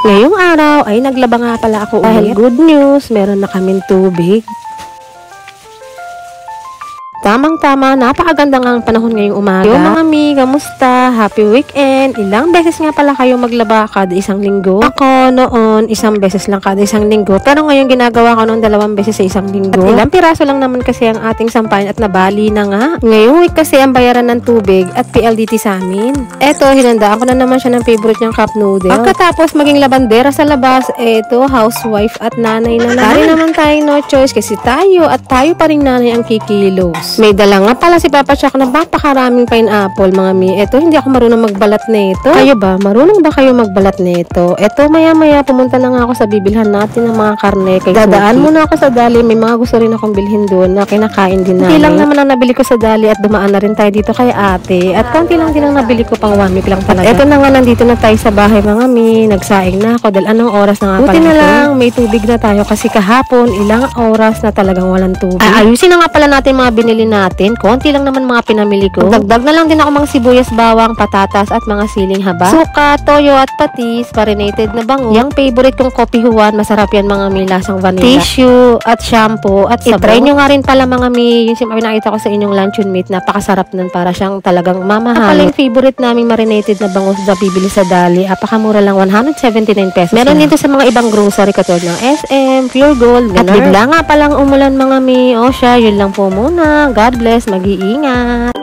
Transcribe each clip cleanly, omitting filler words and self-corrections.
Ngayong araw ay naglaba nga pala ako dahil good news, meron na kaming tubig. Tamang-tama, napakaganda nga ang panahon ngayong umaga. Yo mga mi, kamusta? Happy weekend! Ilang beses nga pala kayo maglaba kada isang linggo? Ako noon, isang beses lang kada isang linggo. Pero ngayon ginagawa ko noon 2 beses sa isang linggo. At ilang piraso lang naman kasi ang ating sampayan at nabali na nga. Ngayong week kasi ang bayaran ng tubig at PLDT sa amin. Eto, hinandaan ko na naman siya ng favorite niyang cup noodle. Pagkatapos maging labandera sa labas, eto, housewife at nanay na naman. Hari naman tayong no choice kasi tayo pa rin nanay ang kikilos. May dala nga pala si Papa Chuck na napakaraming pineapple mga mi. Eto, hindi ako marunong magbalat nito. Kayo ba? Marunong ba kayo magbalat nito? Eto, maya-maya pumunta na nga ako sa bibilhan natin ng mga karne. Kay dadaan muna ako sa Dali. May mga gusto rin akong bilhin doon na kinakain din namin. Hindi lang naman ang nabili ko sa Dali at dumaan na rin tayo dito kay ate. At konti lang din ang nabili ko, pang 1 week lang talaga. Eto na nga, nandito na tayo sa bahay mga mi. Nagsaing na ako dahil anong oras na nga pala. Buti na lang, may tubig na tayo kasi kahapon ilang oras na talagang walang tubig. Ayusin na nga pala natin mga binili natin. Konti lang naman mga pinamili ko. Dagdag na lang din ako mga sibuyas, bawang, patatas at mga siling haba. Suka, toyo at patis, marinated na bango. Yung favorite kong kopi huwan, masarap yan mga mi, lasang vanilla. Tissue at shampoo at sabaw. I-try nyo nga rin pala mga mi, yung siyempre nakita ko sa inyong luncheon meat, napakasarap nun, para siyang talagang mamahal. Pala yung favorite naming marinated na bango na bibili sa Dali, apakamura lang, 179 pesos. Meron dito sa mga ibang grocery katulad ng SM, Pure Gold, ganun. At bigla nga palang umulan mga mi. O siya, yun lang po muna. God bless, mag-iingat.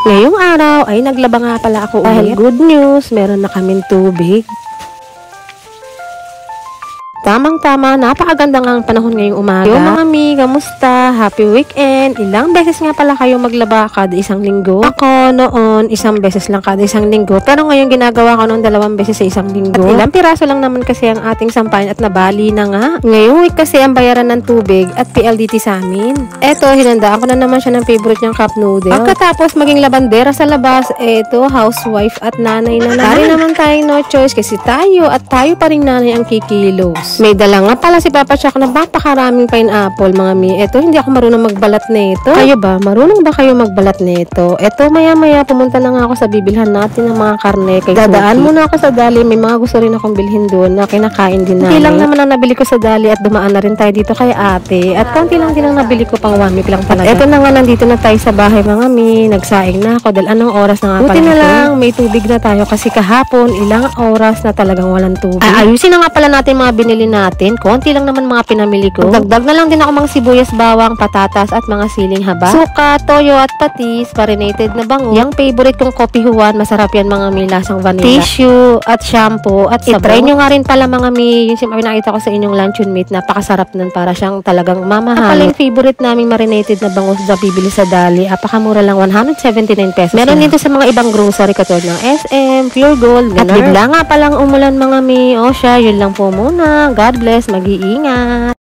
Ngayong araw ay naglaba nga pala ako dahil good news, meron na kaming tubig. Tamang-tama, napakaganda nga ang panahon ngayong umaga. Yo mga mi, kamusta? Happy weekend! Ilang beses nga pala kayo maglaba kada isang linggo? Ako noon, isang beses lang kada isang linggo. Pero ngayon ginagawa ko noon 2 beses sa isang linggo. At ilang piraso lang naman kasi ang ating sampayan at nabali na nga. Ngayong week kasi ang bayaran ng tubig at PLDT sa amin. Eto, hinandaan ko na naman siya ng favorite niyang cup noodle. Pagkatapos maging labandera sa labas, eto, housewife at nanay na naman. Hari naman tayong no choice kasi tayo pa rin nanay ang kikilos. May dala nga pala si Papa Chuck na napakaraming pineapple mga mi. Eto, hindi ako marunong magbalat nito. Kayo ba? Marunong ba kayo magbalat nito? Eto, maya-maya pumunta na nga ako sa bibilhan natin ng mga karne. Kay dadaan muna ako sa Dali. May mga gusto rin akong bilhin doon na kinakain din namin. Hindi lang naman ang nabili ko sa Dali at dumaan na rin tayo dito kay ate. At konti lang din ang nabili ko, pang 1 week lang talaga. Eto na nga, nandito na tayo sa bahay mga mi. Nagsaing na ako dahil anong oras na nga pala. Buti na lang, may tubig na tayo kasi kahapon ilang oras na talagang walang tubig. Ayusin na nga pala natin mga binili natin. Konti lang naman mga pinamili ko. Dagdag na lang din ako mga sibuyas, bawang, patatas at mga siling haba. Suka, toyo at patis, marinated na bango. Yung favorite kong kopi huwan, masarap yan mga mi, lasang vanilla. Tissue at shampoo at sabaw. I-try nyo nga rin pala mga mi, yung siyempre nakita ko sa inyong luncheon meat, napakasarap nun, para siyang talagang mamahal. Pala yung favorite naming marinated na bango na bibili sa Dali, apakamura lang, 179 pesos. Meron dito sa mga ibang grocery katulad ng SM, Pure Gold, ganun. At bigla nga palang umulan mga mi. O siya, yun lang po muna. God bless, mag-iingat.